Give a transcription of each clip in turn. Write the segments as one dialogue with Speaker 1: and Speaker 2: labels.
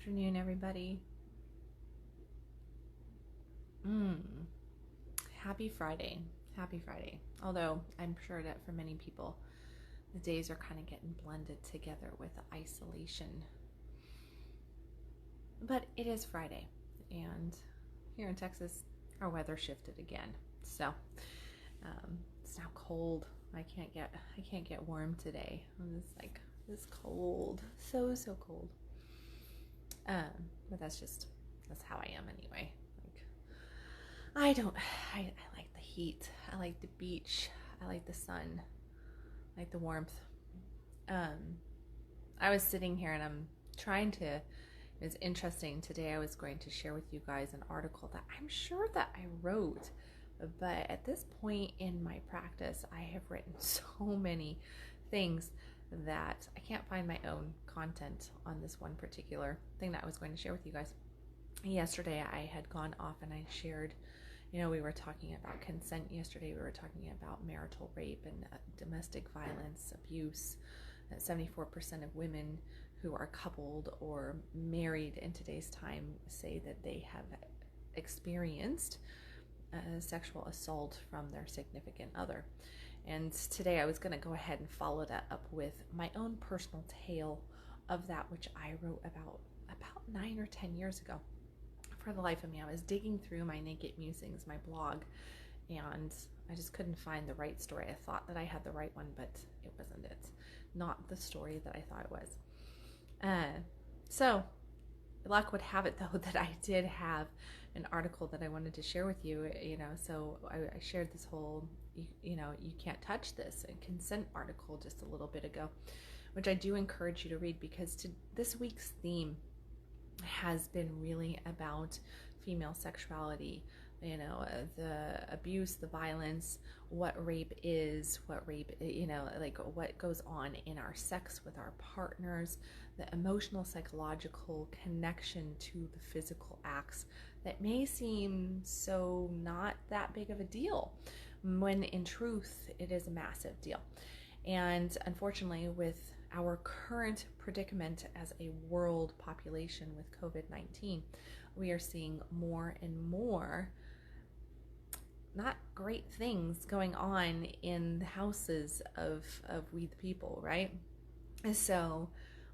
Speaker 1: afternoon, everybody. Happy Friday. Happy Friday. Although I'm sure that for many people, the days are kind of getting blended together with isolation. But it is Friday, and here in Texas, our weather shifted again. So it's now cold. I can't get warm today. It's cold, so cold. But that's how I am anyway. I like the heat. I like the beach. I like the sun. I like the warmth. I was sitting here and it's interesting. Today I was going to share with you guys an article that I'm sure that I wrote, but at this point in my practice, I have written so many things that I can't find my own content on this one particular thing that I was going to share with you guys. Yesterday I had gone off and I shared, we were talking about consent yesterday. We were talking about marital rape and domestic violence, abuse. 74% of women who are coupled or married in today's time say that they have experienced sexual assault from their significant other. And today I was going to go ahead and follow that up with my own personal tale of that, which I wrote about 9 or 10 years ago. For the life of me, I was digging through my Naked Musings, my blog, and I just couldn't find the right story. I thought that I had the right one, but it wasn't it. Not the story that I thought it was. So luck would have it, though, that I did have an article that I wanted to share with you, so I shared this whole, you can't touch this, a consent article just a little bit ago, which I do encourage you to read, because this week's theme has been really about female sexuality, the abuse, the violence, what rape is, what goes on in our sex with our partners, the emotional, psychological connection to the physical acts that may seem so not that big of a deal, when in truth it is a massive deal. And unfortunately, with our current predicament as a world population with COVID-19, we are seeing more and more not great things going on in the houses of we the people, right? And so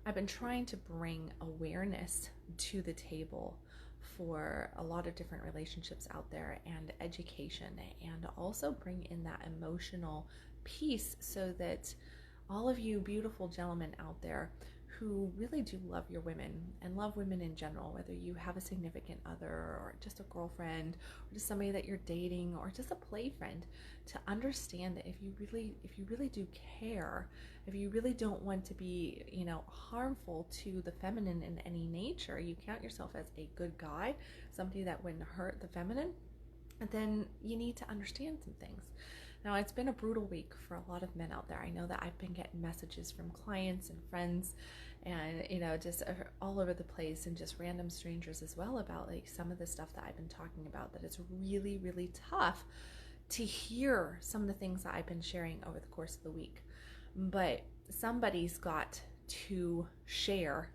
Speaker 1: I've been trying to bring awareness to the table for a lot of different relationships out there, and education, and also bring in that emotional piece, so that all of you beautiful gentlemen out there who really do love your women and love women in general, whether you have a significant other or just a girlfriend or just somebody that you're dating or just a play friend, to understand that if you really do care, if you really don't want to be, harmful to the feminine in any nature, you count yourself as a good guy, somebody that wouldn't hurt the feminine, then you need to understand some things. Now, it's been a brutal week for a lot of men out there. I know that I've been getting messages from clients and friends and, just all over the place, and just random strangers as well, about some of the stuff that I've been talking about, that it's really, really tough to hear some of the things that I've been sharing over the course of the week. But somebody's got to share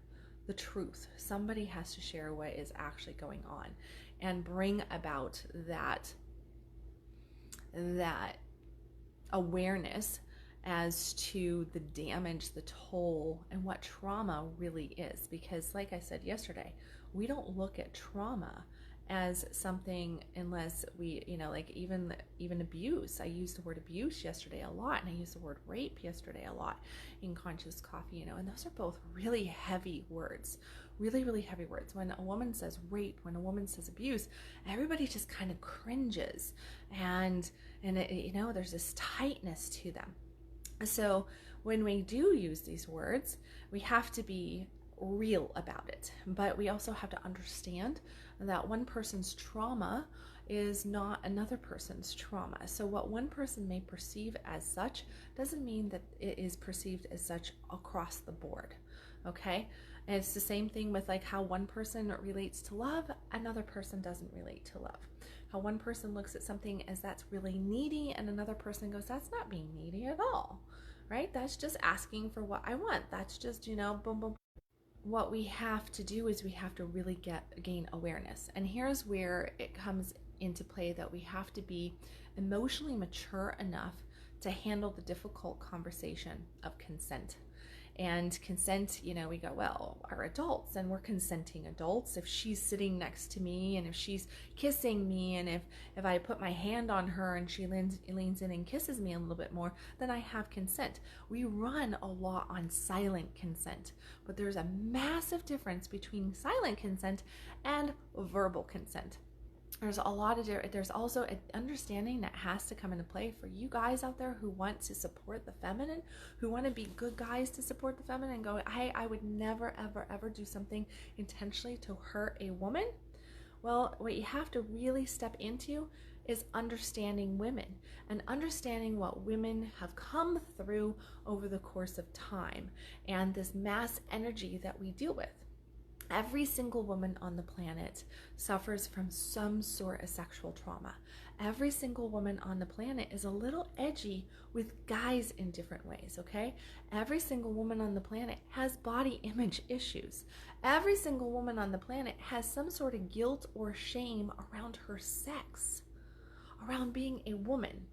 Speaker 1: the truth. Somebody has to share what is actually going on and bring about that awareness as to the damage, the toll, and what trauma really is. Because like I said yesterday, we don't look at trauma as something unless we, even abuse. I used the word abuse yesterday a lot, and I used the word rape yesterday a lot in Conscious Coffee, and those are both really heavy words, really, really heavy words. When a woman says rape, when a woman says abuse, everybody just kind of cringes, and it, there's this tightness to them. So when we do use these words, we have to be real about it, but we also have to understand that one person's trauma is not another person's trauma. So what one person may perceive as such doesn't mean that it is perceived as such across the board. Okay? And it's the same thing with how one person relates to love, another person doesn't relate to love. How one person looks at something as that's really needy, and another person goes, that's not being needy at all, right? That's just asking for what I want. That's just, boom, boom. what we have to do is we have to really gain awareness. And here's where it comes into play, that we have to be emotionally mature enough to handle the difficult conversation of consent. And consent, we go, well, we're adults and we're consenting adults. If she's sitting next to me and if she's kissing me, and if I put my hand on her and she leans in and kisses me a little bit more, then I have consent. We run a lot on silent consent, but there's a massive difference between silent consent and verbal consent. There's also an understanding that has to come into play for you guys out there who want to support the feminine, who want to be good guys to support the feminine and go, I would never, ever, ever do something intentionally to hurt a woman. Well, what you have to really step into is understanding women and understanding what women have come through over the course of time and this mass energy that we deal with. Every single woman on the planet suffers from some sort of sexual trauma. Every single woman on the planet is a little edgy with guys in different ways, okay? Every single woman on the planet has body image issues. Every single woman on the planet has some sort of guilt or shame around her sex, around being a woman.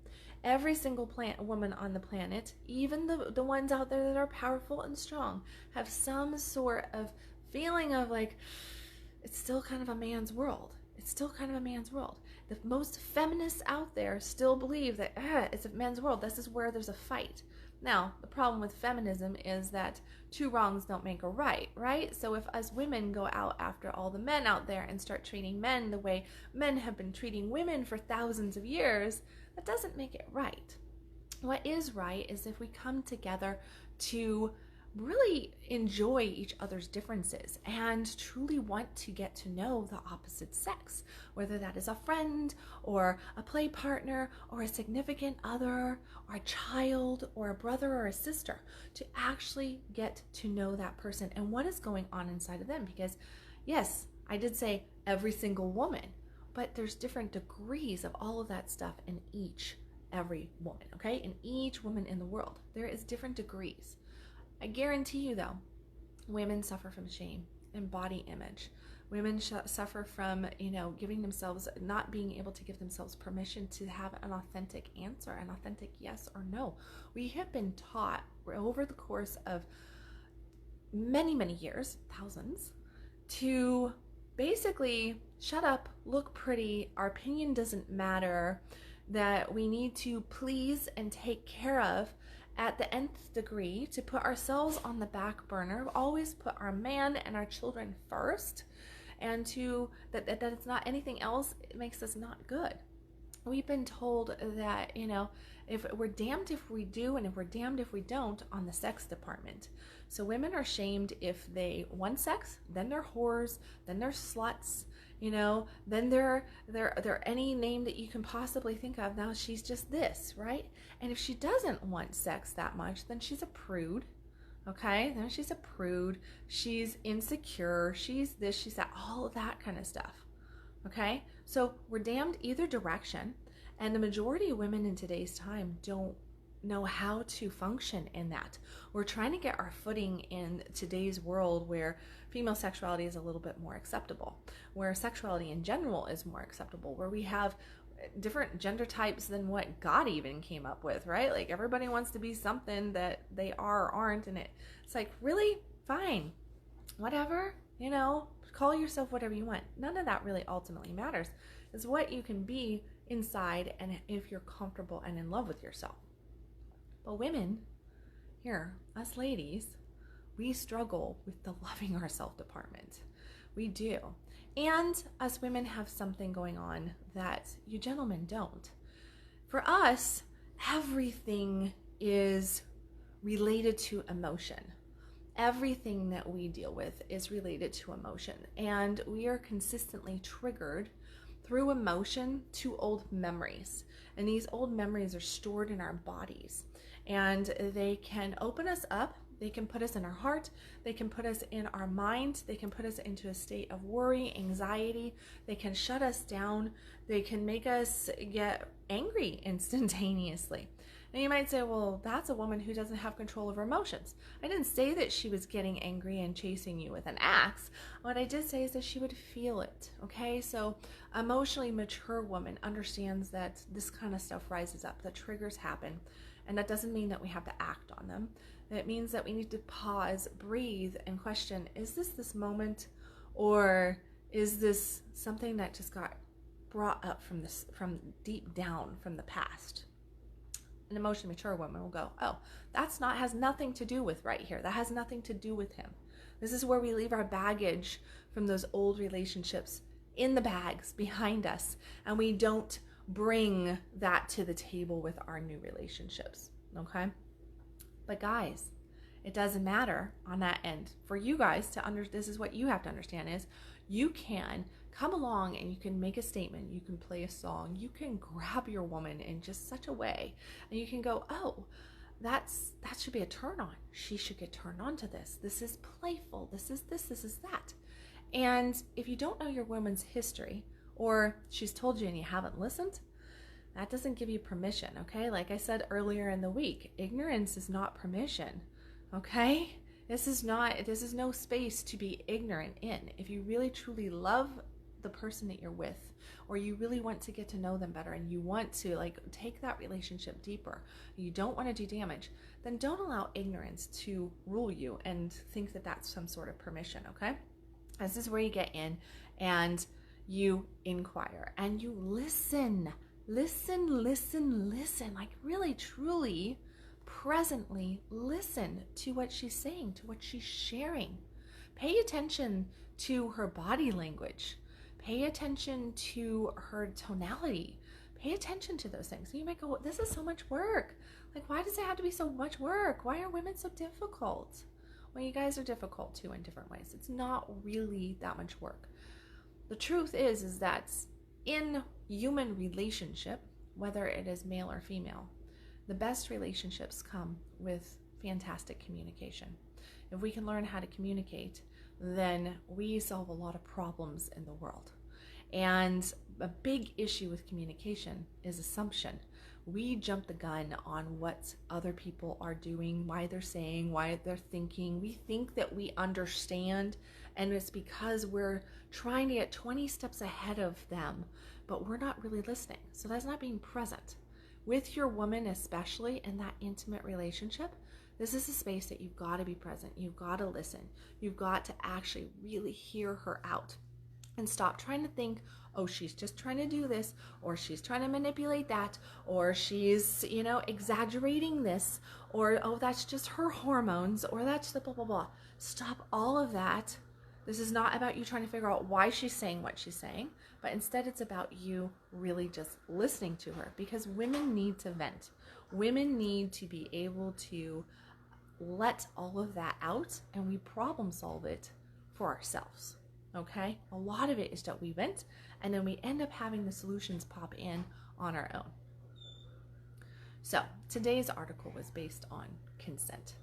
Speaker 1: Every single woman on the planet, even the ones out there that are powerful and strong, have some sort of feeling of like, it's still kind of a man's world. It's still kind of a man's world. The most feminists out there still believe that it's a men's world. This is where there's a fight. Now, the problem with feminism is that two wrongs don't make a right, right? So if us women go out after all the men out there and start treating men the way men have been treating women for thousands of years, that doesn't make it right. What is right is if we come together to really enjoy each other's differences and truly want to get to know the opposite sex, whether that is a friend or a play partner or a significant other or a child or a brother or a sister, to actually get to know that person and what is going on inside of them. Because yes, I did say every single woman, but there's different degrees of all of that stuff in every woman, okay? In each woman in the world, there is different degrees. I guarantee you though, women suffer from shame and body image. Women suffer from, giving themselves, not being able to give themselves permission to have an authentic answer, an authentic yes or no. We have been taught over the course of many, many years, thousands, to basically shut up, look pretty, our opinion doesn't matter, that we need to please and take care of at the nth degree, to put ourselves on the back burner, always put our man and our children first, and to that it's not anything else, it makes us not good. We've been told that, if we're damned if we do and if we're damned if we don't on the sex department. So women are shamed if they want sex, then they're whores, then they're sluts, then they're any name that you can possibly think of. Now she's just this, right? And if she doesn't want sex that much, then she's a prude, okay? Then she's a prude, she's insecure, she's this, she's that, all of that kind of stuff, okay? So we're damned either direction, and the majority of women in today's time don't know how to function in that. We're trying to get our footing in today's world where female sexuality is a little bit more acceptable, where sexuality in general is more acceptable, where we have different gender types than what God even came up with, right? Like everybody wants to be something that they are or aren't, and it's like, really? Fine. Whatever, call yourself whatever you want. None of that really ultimately matters. It's what you can be inside and if you're comfortable and in love with yourself. But women, here, us ladies, we struggle with the loving ourselves department. We do. And us women have something going on that you gentlemen don't. For us, everything is related to emotion. Everything that we deal with is related to emotion. And we are consistently triggered through emotion to old memories. And these old memories are stored in our bodies. And they can open us up. They can put us in our heart. They can put us in our mind. They can put us into a state of worry, anxiety. They can shut us down. They can make us get angry instantaneously. And you might say, well, that's a woman who doesn't have control of her emotions. I didn't say that she was getting angry and chasing you with an axe. What I did say is that she would feel it, okay? So emotionally mature woman understands that this kind of stuff rises up, that triggers happen. And that doesn't mean that we have to act on them. It means that we need to pause, breathe, and question, is this moment? Or is this something that just got brought up from deep down from the past? An emotionally mature woman will go, oh, has nothing to do with right here. That has nothing to do with him. This is where we leave our baggage from those old relationships in the bags behind us, and we don't bring that to the table with our new relationships, okay? But guys, it doesn't matter on that end. For you guys to this is what you have to understand is you can come along and you can make a statement, you can play a song, you can grab your woman in just such a way, and you can go, oh, that should be a turn on. She should get turned on to this. This is playful. This is that. And if you don't know your woman's history, or she's told you and you haven't listened, that doesn't give you permission, okay? Like I said earlier in the week, ignorance is not permission, okay? This is no space to be ignorant in. If you really truly love the person that you're with, or you really want to get to know them better and you want to like take that relationship deeper, you don't want to do damage, then don't allow ignorance to rule you and think that that's some sort of permission, okay? This is where you get in and you inquire and you listen, like really, truly, presently listen to what she's saying, to what she's sharing. Pay attention to her body language. Pay attention to her tonality. Pay attention to those things. So you might go, this is so much work. Like, why does it have to be so much work? Why are women so difficult? Well, you guys are difficult too in different ways. It's not really that much work. The truth is that in human relationship, whether it is male or female, the best relationships come with fantastic communication. If we can learn how to communicate, then we solve a lot of problems in the world. And a big issue with communication is assumption. We jump the gun on what other people are doing, why they're saying, why they're thinking. We think that we understand, and it's because we're trying to get 20 steps ahead of them, but we're not really listening. So that's not being present. With your woman, especially in that intimate relationship, this is a space that you've got to be present. You've got to listen. You've got to actually really hear her out and stop trying to think, oh, she's just trying to do this, or she's trying to manipulate that, or she's, exaggerating this, or, oh, that's just her hormones, or that's the blah, blah, blah. Stop all of that. This is not about you trying to figure out why she's saying what she's saying, but instead it's about you really just listening to her, because women need to vent. Women need to be able to let all of that out, and we problem solve it for ourselves. Okay? A lot of it is that we vent, and then we end up having the solutions pop in on our own. So today's article was based on consent,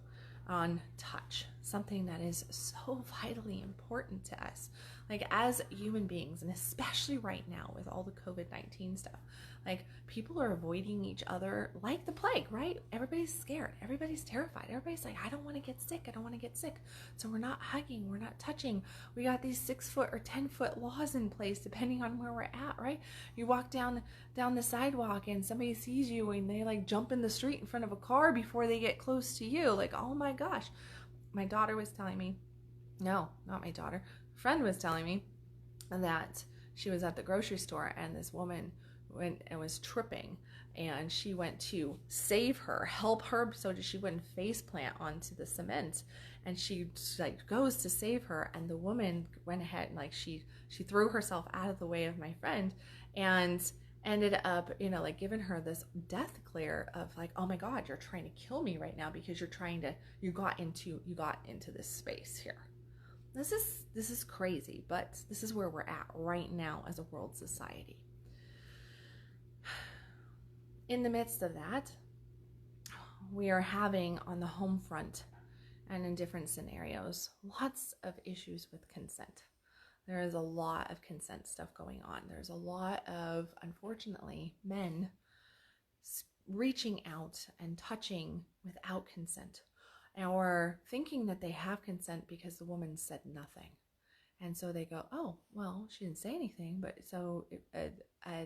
Speaker 1: on touch, something that is so vitally important to us. Like as human beings, and especially right now with all the COVID-19 stuff, like people are avoiding each other like the plague, right? Everybody's scared. Everybody's terrified. Everybody's like, I don't want to get sick. I don't want to get sick. So we're not hugging. We're not touching. We got these 6-foot or 10-foot laws in place depending on where we're at, right? You walk down the sidewalk and somebody sees you and they like jump in the street in front of a car before they get close to you. Like, oh my gosh. My daughter was telling me, no, not my daughter, a friend was telling me that she was at the grocery store and this woman went and was tripping, and she went to save her, help her so that she wouldn't face plant onto the cement, and she like goes to save her, and the woman went ahead and like she threw herself out of the way of my friend and ended up like giving her this death glare of like, oh my god, you're trying to kill me right now because you got into this space here. This is crazy, but this is where we're at right now as a world society. In the midst of that, we are having on the home front and in different scenarios, lots of issues with consent. There is a lot of consent stuff going on. There's a lot of, unfortunately, men reaching out and touching without consent, or thinking that they have consent because the woman said nothing. And so they go, oh, well, she didn't say anything, but so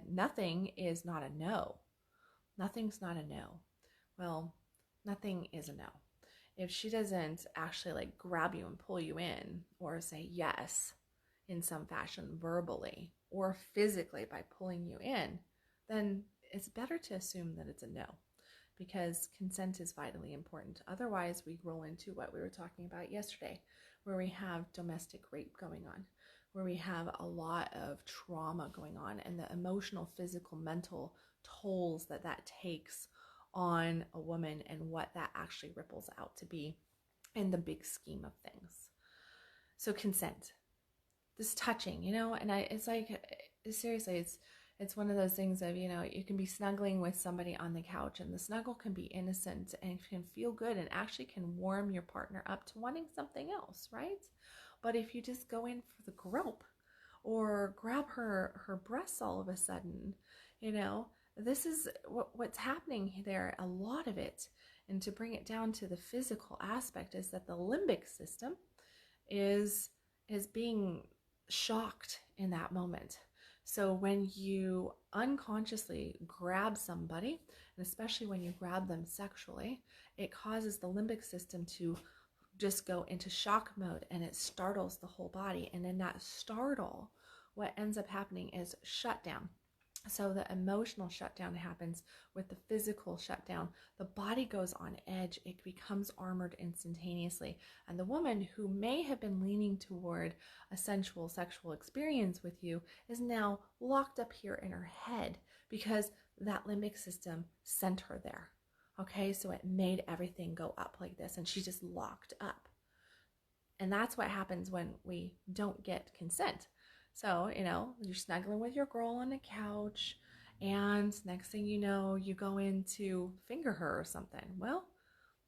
Speaker 1: nothing is not a no. Nothing's not a no. Well, nothing is a no. If she doesn't actually like grab you and pull you in or say yes in some fashion verbally or physically by pulling you in, then it's better to assume that it's a no, because consent is vitally important. Otherwise, we roll into what we were talking about yesterday, where we have domestic rape going on, where we have a lot of trauma going on, and the emotional, physical, mental tolls that takes on a woman, and what that actually ripples out to be in the big scheme of things. So consent, this touching, and it's like, seriously, it's one of those things of, you can be snuggling with somebody on the couch, and the snuggle can be innocent and can feel good and actually can warm your partner up to wanting something else, right? But if you just go in for the grope or grab her breasts all of a sudden, this is what's happening there, a lot of it. And to bring it down to the physical aspect is that the limbic system is being shocked in that moment. So when you unconsciously grab somebody, and especially when you grab them sexually, it causes the limbic system to just go into shock mode, and it startles the whole body. And in that startle, what ends up happening is shutdown. So the emotional shutdown happens with the physical shutdown. The body goes on edge. It becomes armored instantaneously. And the woman who may have been leaning toward a sensual sexual experience with you is now locked up here in her head, because that limbic system sent her there. Okay, so it made everything go up like this, and she's just locked up. And that's what happens when we don't get consent. So, you're snuggling with your girl on the couch, and next thing you know, you go in to finger her or something. Well,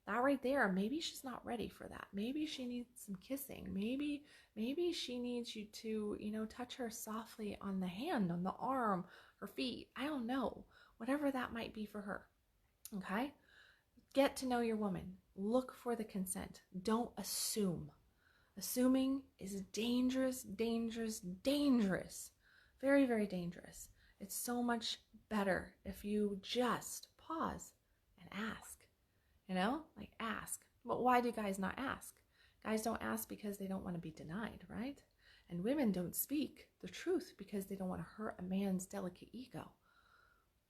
Speaker 1: that right there, maybe she's not ready for that. Maybe she needs some kissing. Maybe she needs you to, touch her softly on the hand, on the arm, her feet. I don't know. Whatever that might be for her. Okay? Get to know your woman. Look for the consent. Don't assume. Assuming is dangerous, dangerous, dangerous. Very, very dangerous. It's so much better if you just pause and ask. Ask. But why do guys not ask? Guys don't ask because they don't want to be denied, right? And women don't speak the truth because they don't want to hurt a man's delicate ego.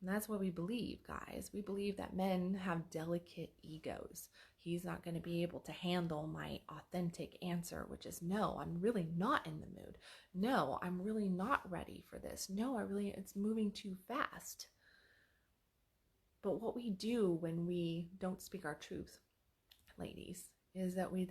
Speaker 1: And that's what we believe, guys. We believe that men have delicate egos. He's not going to be able to handle my authentic answer, which is, no, I'm really not in the mood. No, I'm really not ready for this. No, it's moving too fast. But what we do when we don't speak our truth, ladies, is that we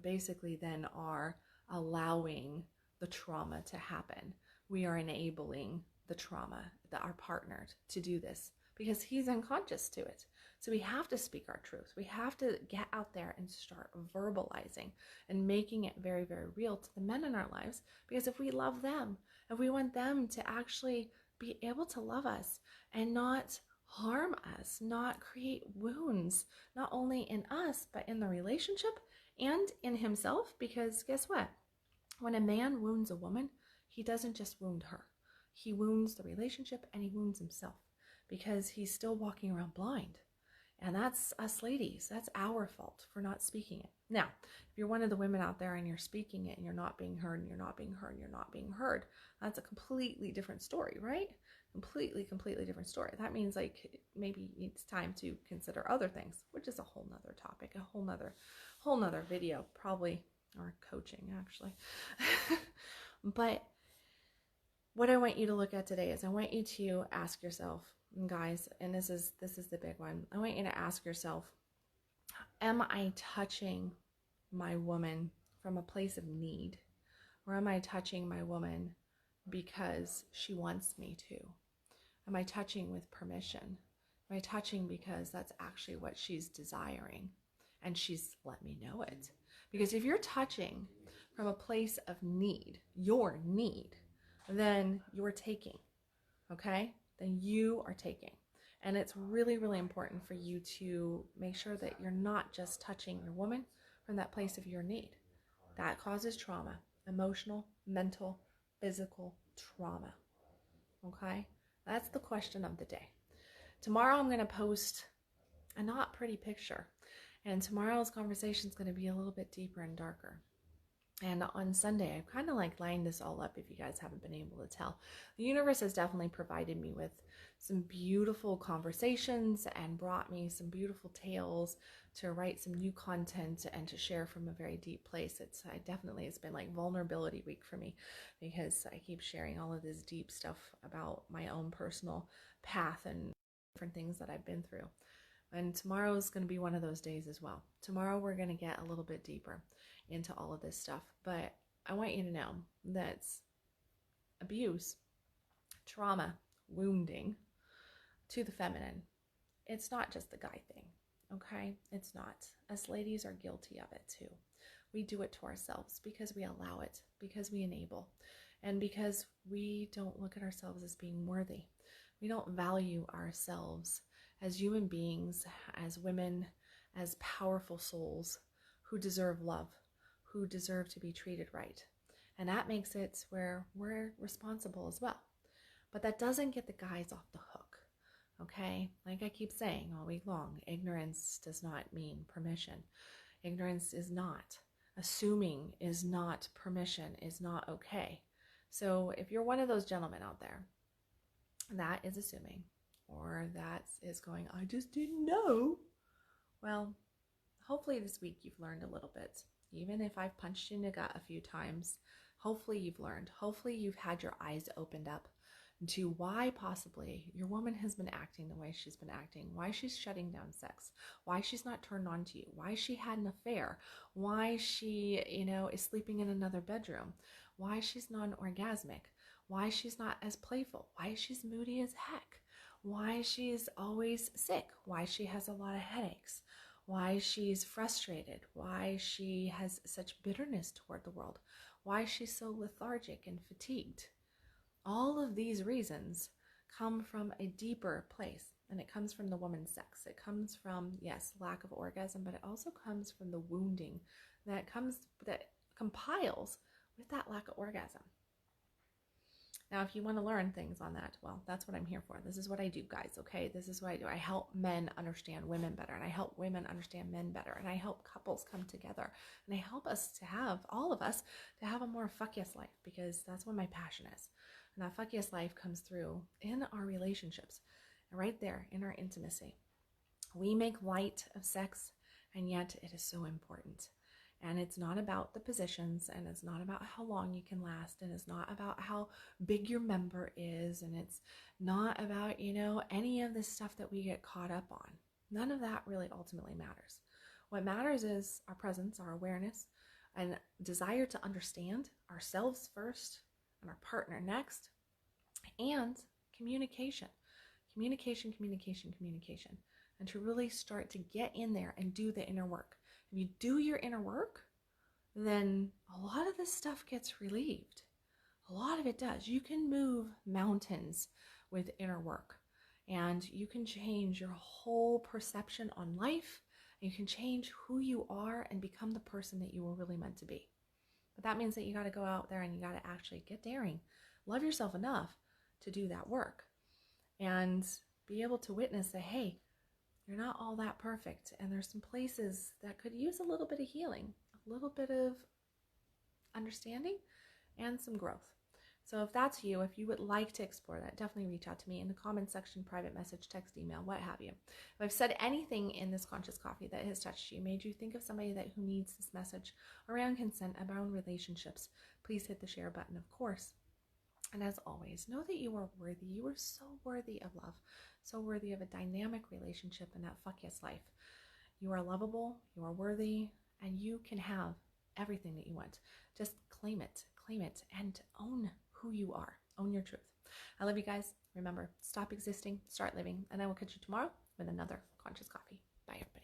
Speaker 1: basically then are allowing the trauma to happen. We are enabling the trauma, our partner, to do this because he's unconscious to it. So we have to speak our truth. We have to get out there and start verbalizing and making it very, very real to the men in our lives, because if we love them, if we want them to actually be able to love us and not harm us, not create wounds, not only in us, but in the relationship and in himself, because guess what? When a man wounds a woman, he doesn't just wound her. He wounds the relationship and he wounds himself, because he's still walking around blind. And that's us ladies. That's our fault for not speaking it. Now, if you're one of the women out there and you're speaking it and you're not being heard and you're not being heard and you're not being heard, that's a completely different story, right? Completely different story. That means maybe it's time to consider other things, which is a whole nother topic, a whole nother video, probably, or coaching actually. But what I want you to look at today is I want you to ask yourself, guys, and this is the big one. I want you to ask yourself, am I touching my woman from a place of need? Or am I touching my woman because she wants me to? Am I touching with permission? Am I touching because that's actually what she's desiring and she's let me know it? Because if you're touching from a place of need, your need, then you're taking, okay? Then you are taking. And it's really, really important for you to make sure that you're not just touching your woman from that place of your need. That causes trauma, emotional, mental, physical trauma. Okay? That's the question of the day. Tomorrow I'm going to post a not pretty picture. And tomorrow's conversation is going to be a little bit deeper and darker. And on Sunday, I've kind of like lined this all up, if you guys haven't been able to tell. The universe has definitely provided me with some beautiful conversations and brought me some beautiful tales to write some new content and to share from a very deep place. It's been like vulnerability week for me, because I keep sharing all of this deep stuff about my own personal path and different things that I've been through. And tomorrow is going to be one of those days as well. Tomorrow we're going to get a little bit deeper into all of this stuff. But I want you to know that abuse, trauma, wounding to the feminine, it's not just the guy thing, okay? It's not. Us ladies are guilty of it too. We do it to ourselves because we allow it, because we enable, and because we don't look at ourselves as being worthy. We don't value ourselves as human beings, as women, as powerful souls who deserve love, who deserve to be treated right. And that makes it where we're responsible as well. But that doesn't get the guys off the hook, okay? Like I keep saying all week long, ignorance does not mean permission. Ignorance is not. Assuming is not permission, is not okay. So if you're one of those gentlemen out there that is assuming, or that is going, I just didn't know. Well, hopefully this week you've learned a little bit. Even if I've punched you in the gut a few times, hopefully you've learned. Hopefully you've had your eyes opened up to why possibly your woman has been acting the way she's been acting, why she's shutting down sex, why she's not turned on to you, why she had an affair, why she, is sleeping in another bedroom, why she's non-orgasmic, why she's not as playful, why she's moody as heck, why she's always sick, why she has a lot of headaches, why she's frustrated, why she has such bitterness toward the world, why she's so lethargic and fatigued. All of these reasons come from a deeper place, and it comes from the woman's sex. It comes from, yes, lack of orgasm, but it also comes from the wounding that compiles with that lack of orgasm. Now, if you want to learn things on that, well, that's what I'm here for. This is what I do, guys, okay? This is what I do. I help men understand women better, and I help women understand men better, and I help couples come together, and I help all of us, to have a more fuck yes life, because that's what my passion is. And that fuck yes life comes through in our relationships, right there in our intimacy. We make light of sex, and yet it is so important. And it's not about the positions, and it's not about how long you can last, and it's not about how big your member is, and it's not about, any of this stuff that we get caught up on. None of that really ultimately matters. What matters is our presence, our awareness, and desire to understand ourselves first and our partner next, and communication. Communication, and to really start to get in there and do the inner work. If you do your inner work, then a lot of this stuff gets relieved. A lot of it does. You can move mountains with inner work, and you can change your whole perception on life, and you can change who you are and become the person that you were really meant to be. But that means that you got to go out there and you got to actually get daring, love yourself enough to do that work, and be able to witness that, hey, you're not all that perfect, and there's some places that could use a little bit of healing, a little bit of understanding, and some growth. So if that's you, if you would like to explore that, definitely reach out to me in the comment section, private message, text, email, what have you. If I've said anything in this Conscious Coffee that has touched you, made you think of somebody who needs this message around consent, around relationships, please hit the share button, of course. And as always, know that you are worthy. You are so worthy of love, so worthy of a dynamic relationship in that fuck yes life. You are lovable, you are worthy, and you can have everything that you want. Just claim it, and own who you are. Own your truth. I love you guys. Remember, stop existing, start living, and I will catch you tomorrow with another Conscious Coffee. Bye, everybody.